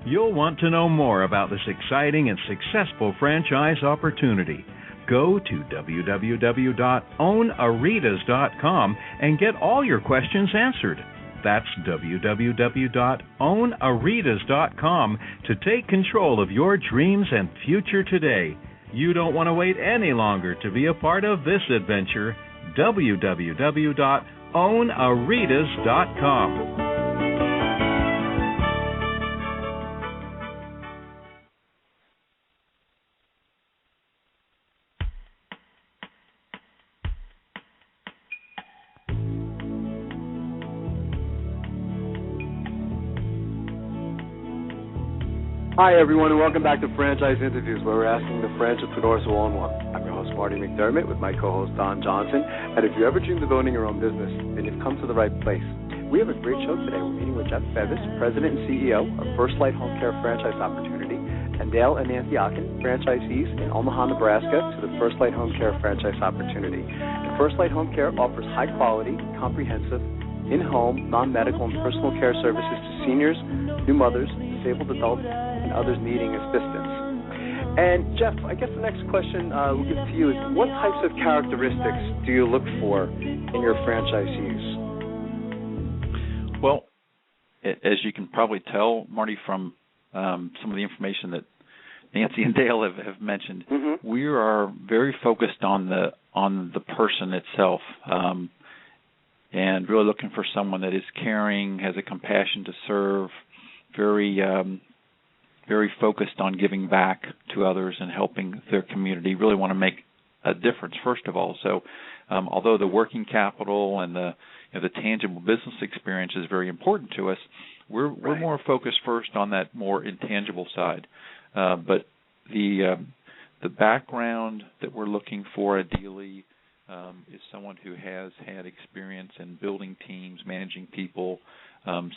You'll want to know more about this exciting and successful franchise opportunity. Go to www.ownaritas.com and get all your questions answered. That's www.ownaritas.com to take control of your dreams and future today. You don't want to wait any longer to be a part of this adventure. www.ownaritas.com. Hi, everyone, and welcome back to Franchise Interviews, where we're asking the franchipreneurs who own one. I'm your host, Marty McDermott, with my co-host, Don Johnson. And if you ever dreamed of owning your own business, then you've come to the right place. We have a great show today. We're meeting with Jeff Bevis, President and CEO of FirstLight HomeCare franchise opportunity, and Dale and Nancy Ocken, franchisees in Omaha, Nebraska, to the FirstLight HomeCare franchise opportunity. And FirstLight HomeCare offers high-quality, comprehensive, in-home, non-medical, and personal care services to seniors, new mothers, disabled adults, and others needing assistance. And Jeff, I guess the next question we'll give to you is, what types of characteristics do you look for in your franchisees? Well, as you can probably tell, Marty, from some of the information that Nancy and Dale have mentioned, we are very focused on the person itself, and really looking for someone that is caring, has a compassion to serve, very focused on giving back to others and helping their community, really want to make a difference, first of all. So although the working capital and the tangible business experience is very important to us, we're more focused first on that more intangible side. But the background that we're looking for ideally is someone who has had experience in building teams, managing people,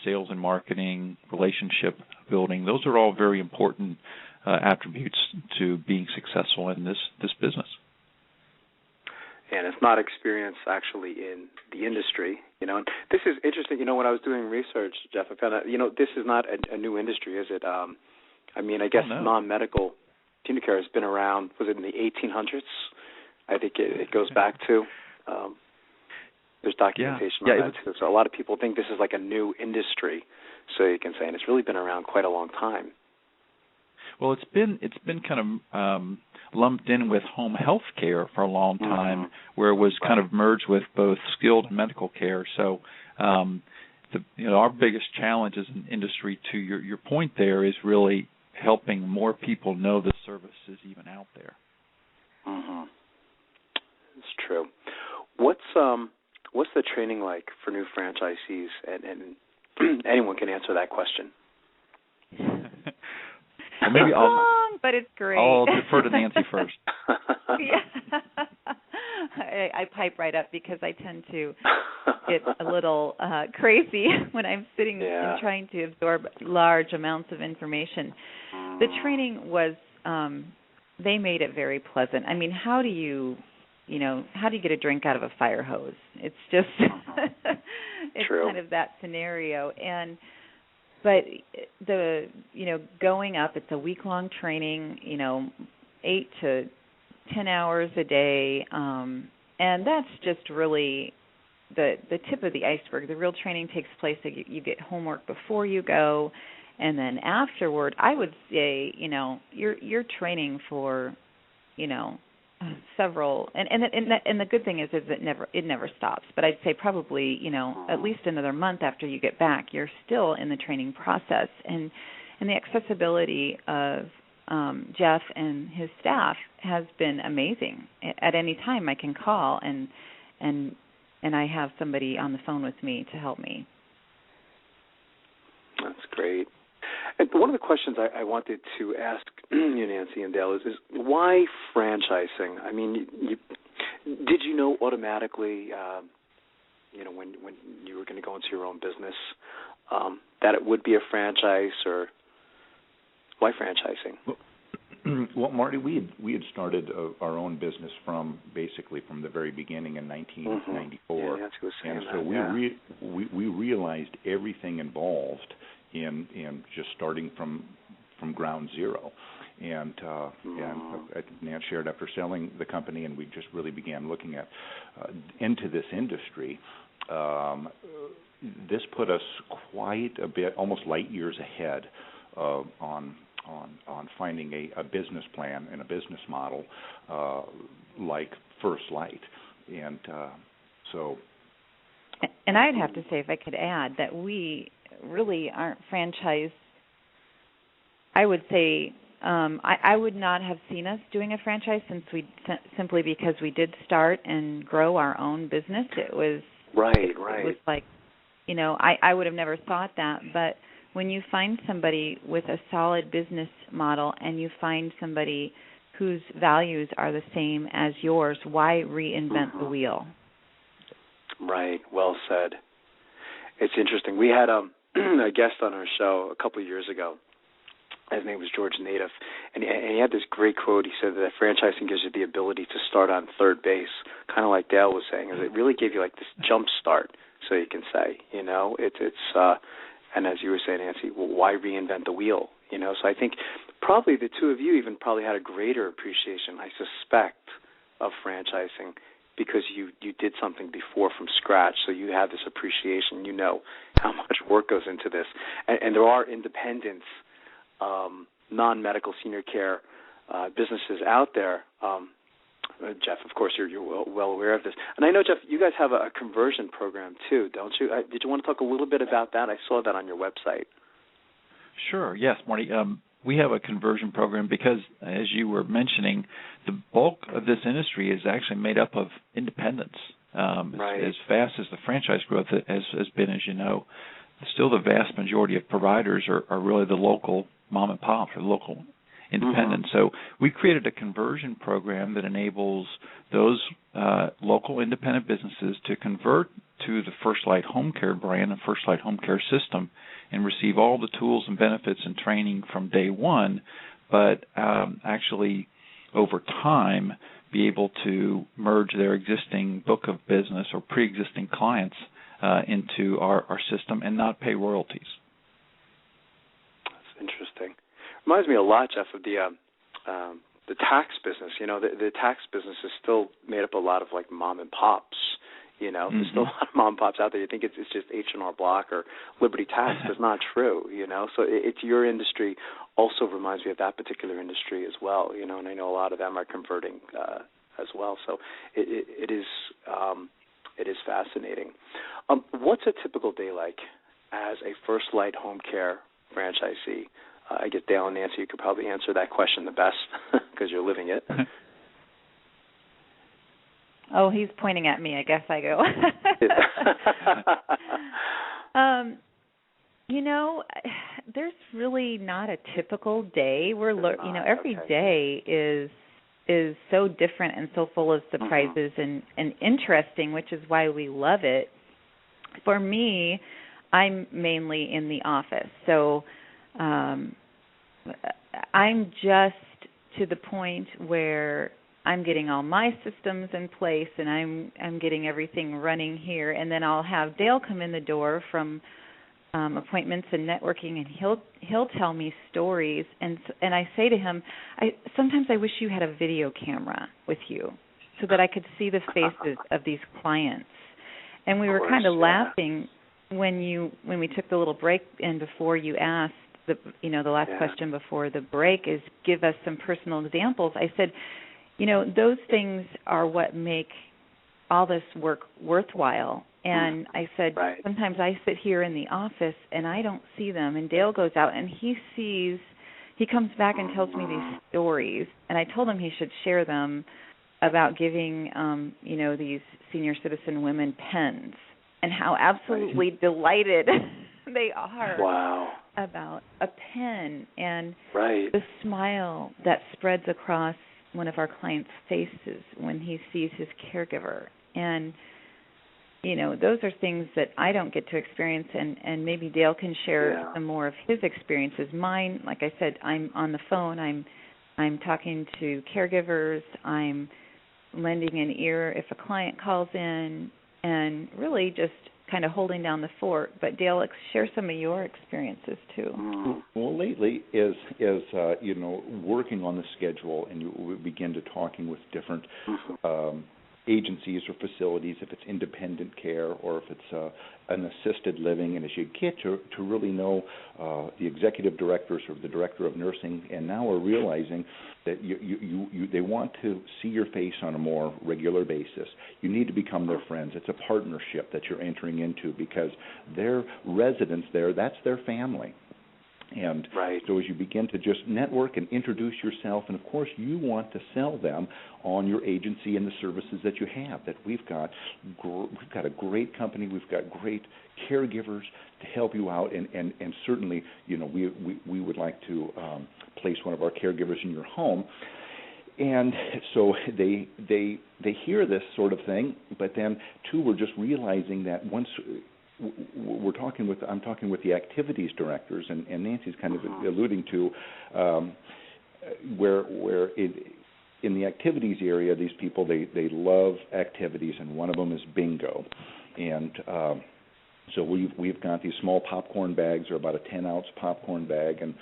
sales and marketing, relationship building. Those are all very important attributes to being successful in this business. And it's not experience actually in the industry, And this is interesting. When I was doing research, Jeff, I found out, this is not a new industry, is it? I guess non-medical senior care has been around, was it in the 1800s? I think it goes back to. There's documentation on that too. So a lot of people think this is like a new industry, so you can say, and it's really been around quite a long time. Well, it's been kind of lumped in with home health care for a long time, where it was kind of merged with both skilled and medical care. So, our biggest challenge as an industry, to your point there, is really helping more people know the service is even out there. It's true. What's the training like for new franchisees? And anyone can answer that question. Well, maybe long, but it's great. I'll defer to Nancy first. I pipe right up because I tend to get a little crazy when I'm sitting and trying to absorb large amounts of information. The training was, they made it very pleasant. I mean, how do you get a drink out of a fire hose? It's just, it's True. kind of that scenario. But going up, it's a week-long training, 8 to 10 hours a day, and that's just really the tip of the iceberg. The real training takes place. You get homework before you go, and then afterward, I would say, you're training for, several, and the good thing is it never stops. But I'd say probably at least another month after you get back, you're still in the training process, and the accessibility of Jeff and his staff has been amazing. At any time I can call and I have somebody on the phone with me to help me. That's great. And one of the questions I wanted to ask you, Nancy and Dale, is why franchising? I mean, did you know automatically, when you were going to go into your own business, that it would be a franchise, or why franchising? Well, Marty, we had started our own business from the very beginning in 1994, that's what and saying so that, we realized everything involved in just starting from ground zero. And Nance shared after selling the company, and we just really began looking at into this industry. This put us quite a bit, almost light years ahead on finding a business plan and a business model like FirstLight, and so. And I'd have to say, if I could add, that we really aren't franchised. I would say I would not have seen us doing a franchise simply because we did start and grow our own business. It was right. It was like, I would have never thought that, but when you find somebody with a solid business model and you find somebody whose values are the same as yours, why reinvent the wheel? Right. Well said. It's interesting. We had a guest on our show a couple of years ago. His name was George Native, and he had this great quote. He said that franchising gives you the ability to start on third base, kind of like Dale was saying. It really gave you like this jump start, so you can say, and as you were saying, Nancy, well, why reinvent the wheel? So I think probably the two of you even probably had a greater appreciation, I suspect, of franchising because you did something before from scratch, so you have this appreciation. You know how much work goes into this, and there are independents. Non-medical senior care businesses out there. Jeff, of course, you're well aware of this. And I know, Jeff, you guys have a conversion program too, don't you? Did you want to talk a little bit about that? I saw that on your website. Sure. Yes, Marty. We have a conversion program because, as you were mentioning, the bulk of this industry is actually made up of independents. Right. As fast as the franchise growth has been, as you know, still the vast majority of providers are really the local mom and pop or local independents. So we created a conversion program that enables those local independent businesses to convert to the FirstLight HomeCare brand and FirstLight HomeCare system and receive all the tools and benefits and training from day one, but actually over time be able to merge their existing book of business or pre-existing clients into our system and not pay royalties. That's interesting. Reminds me a lot, Jeff, of the tax business. The tax business is still made up a lot of like mom and pops. There's still a lot of mom and pops out there. You think it's just H&R Block or Liberty Tax. That's not true. So it's your industry. Also reminds me of that particular industry as well. And I know a lot of them are converting as well. So it is fascinating. What's a typical day like as a FirstLight HomeCare franchisee? I guess Dale and Nancy, you could probably answer that question the best because you're living it. Oh, he's pointing at me. I guess I go. There's really not a typical day. Every day is so different and so full of surprises and interesting, which is why we love it. For me, I'm mainly in the office, so I'm just to the point where I'm getting all my systems in place and I'm getting everything running here, and then I'll have Dale come in the door from appointments and networking, and he'll tell me stories, and I say to him, sometimes I wish you had a video camera with you so that I could see the faces of these clients. And we were kind of laughing when we took the little break in before you asked the last question before the break is give us some personal examples. I said, those things are what make all this work worthwhile. And I said, sometimes I sit here in the office and I don't see them. And Dale goes out and he comes back and tells me these stories. And I told him he should share them about giving, these senior citizen women pens and how absolutely delighted they are about a pen and the smile that spreads across one of our clients' faces when he sees his caregiver. And, those are things that I don't get to experience, and maybe Dale can share some more of his experiences. Mine, like I said, I'm on the phone. I'm I'm talking to caregivers. I'm lending an ear if a client calls in, and really just kind of holding down the fort. But Dale, share some of your experiences too. Well, lately is working on the schedule, and we begin to talking with different agencies or facilities, if it's independent care or if it's an assisted living, and as you get to really know the executive directors or the director of nursing, and now we're realizing that they want to see your face on a more regular basis. You need to become their friends. It's a partnership that you're entering into because their residents there, that's their family. And so as you begin to just network and introduce yourself, and of course you want to sell them on your agency and the services that you have, that we've got a great company, we've got great caregivers to help you out, and certainly, we would like to place one of our caregivers in your home. And so they hear this sort of thing, but then too, we're just realizing that once I'm talking with the activities directors, and Nancy's kind of alluding to where in the activities area, these people they love activities, and one of them is bingo, and so we've got these small popcorn bags, or about a 10-ounce popcorn bag, and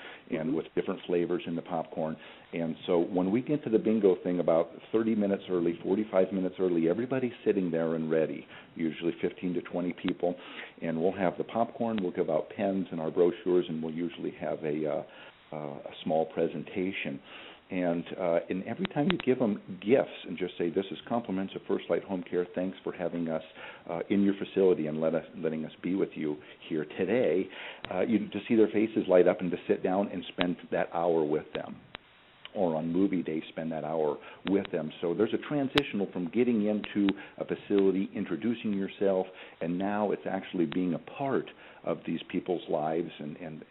with different flavors in the popcorn. And so when we get to the bingo thing about 30 minutes early, 45 minutes early, everybody's sitting there and ready, usually 15 to 20 people, and we'll have the popcorn, we'll give out pens and our brochures, and we'll usually have a small presentation. And every time you give them gifts and just say, this is compliments of FirstLight HomeCare, thanks for having us in your facility and letting us be with you here today, to see their faces light up and to sit down and spend that hour with them. Or on movie day, spend that hour with them. So there's a transitional from getting into a facility, introducing yourself, and now it's actually being a part of these people's lives and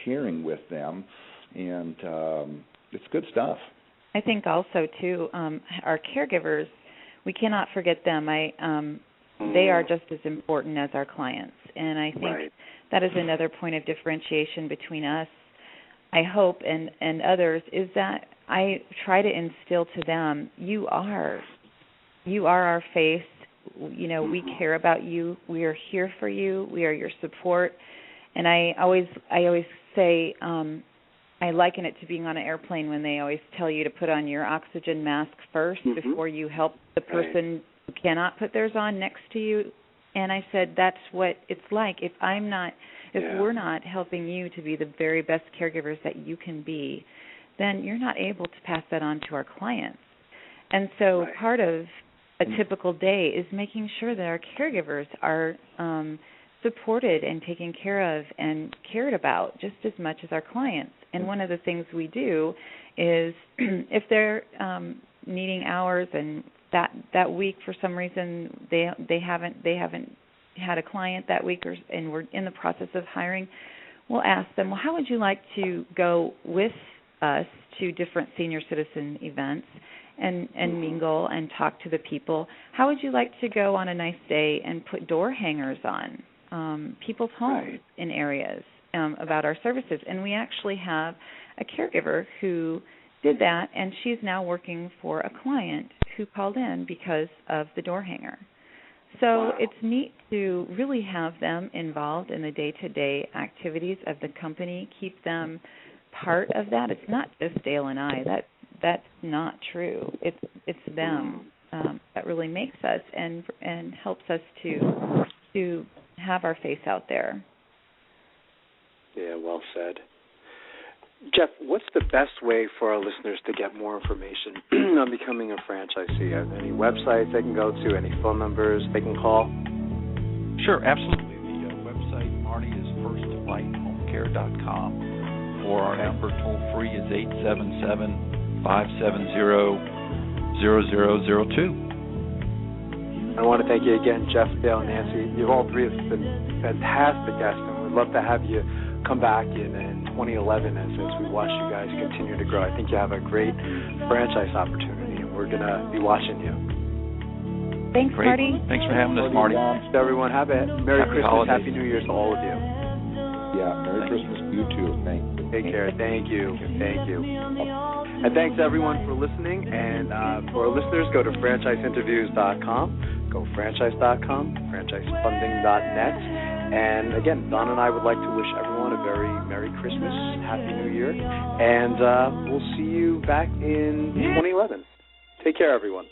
sharing with them. And it's good stuff. I think also, too, our caregivers, we cannot forget them. They are just as important as our clients. And I think that is another point of differentiation between us, I hope, and others, is that I try to instill to them, you are our face. We care about you. We are here for you. We are your support. And I always say, I liken it to being on an airplane when they always tell you to put on your oxygen mask first before you help the person who cannot put theirs on next to you. And I said, that's what it's like. If we're not helping you to be the very best caregivers that you can be, then you're not able to pass that on to our clients. And so part of a typical day is making sure that our caregivers are supported and taken care of and cared about just as much as our clients. And one of the things we do is if they're needing hours and that week for some reason they haven't had a client that week, and we're in the process of hiring, we'll ask them, well, how would you like to go with us to different senior citizen events and mingle and talk to the people? How would you like to go on a nice day and put door hangers on people's homes in areas about our services? And we actually have a caregiver who did that, and she's now working for a client who called in because of the door hanger. So it's neat to really have them involved in the day-to-day activities of the company, keep them part of that. It's not just Dale and I. That's not true. It's them that really makes us and helps us to have our face out there. Yeah, well said. Jeff, what's the best way for our listeners to get more information on becoming a franchisee? Are there any websites they can go to, any phone numbers they can call? Sure, absolutely. The website, Marty, is FirstLightHomeCare.com, or our number toll-free is 877-570-0002. I want to thank you again, Jeff, Dale, and Nancy. You all three have been fantastic guests, and we'd love to have you come back in 2011 as we watch you guys continue to grow. I think you have a great franchise opportunity, and we're going to be watching you. Thanks, Great. Marty. Thanks for having us, Marty. To everyone, have a Merry Christmas, holidays. Happy New Year to all of you. Yeah, Merry Christmas to you too. Thank you. Take care. Thank you. Thank you. And thanks, everyone, for listening. And for our listeners, go to franchiseinterviews.com, go franchise.com, franchisefunding.net. And again, Don and I would like to wish everyone a very Merry Christmas, Happy New Year, and we'll see you back in 2011. Take care, everyone.